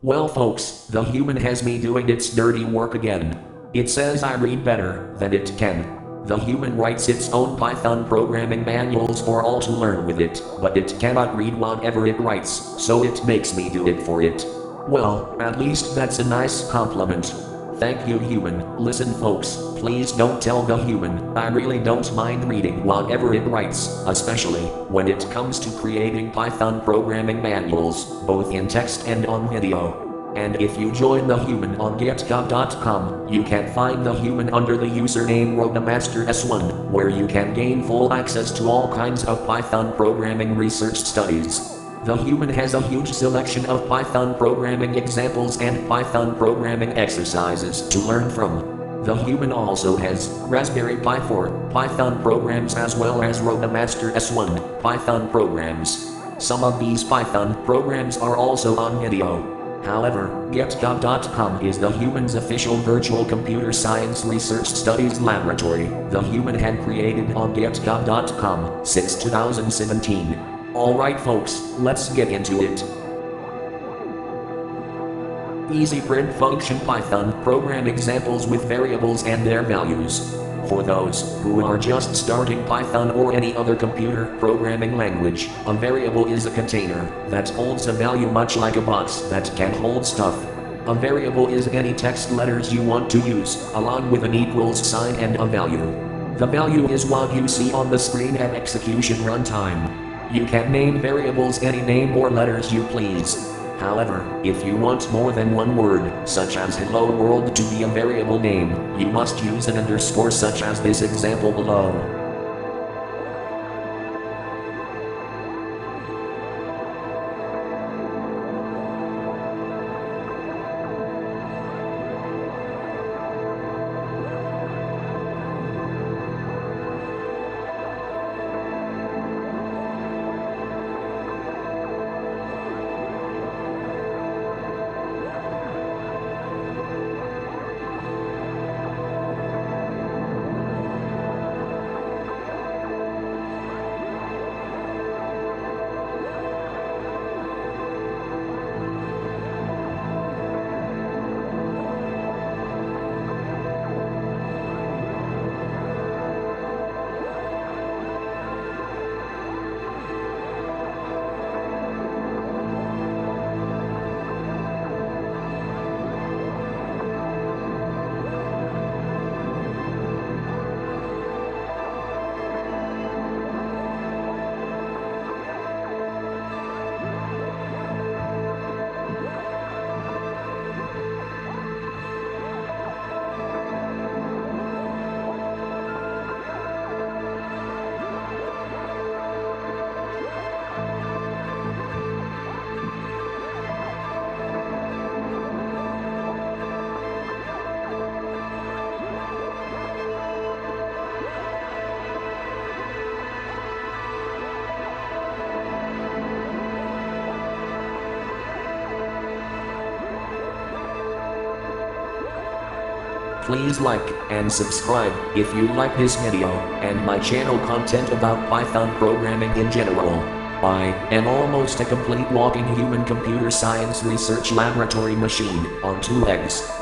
Well folks, the human has me doing its dirty work again. It says I read better than it can. The human writes its own Python programming manuals for all to learn with it, but it cannot read whatever it writes, so it makes me do it for it. Well, at least that's a nice compliment. Thank you, human. Listen folks, please don't tell the human, I really don't mind reading whatever it writes, especially when it comes to creating Python programming manuals, both in text and on video. And if you join the human on github.com, you can find the human under the username RoadMasterS1, where you can gain full access to all kinds of Python programming research studies. The human has a huge selection of Python programming examples and Python programming exercises to learn from. The human also has Raspberry Pi 4 Python programs as well as Roadmaster S1 Python programs. Some of these Python programs are also on video. However, GitHub.com is the human's official virtual computer science research studies laboratory the human had created on GitHub.com since 2017. Alright folks, let's get into it. Easy print function Python program examples with variables and their values. For those who are just starting Python or any other computer programming language, a variable is a container that holds a value much like a box that can hold stuff. A variable is any text letters you want to use, along with an equals sign and a value. The value is what you see on the screen at execution runtime. You can name variables any name or letters you please. However, if you want more than one word, such as hello world to be a variable name, you must use an underscore such as this example below. Please like and subscribe if you like this video and my channel content about Python programming in general. I am almost a complete walking human computer science research laboratory machine on two legs.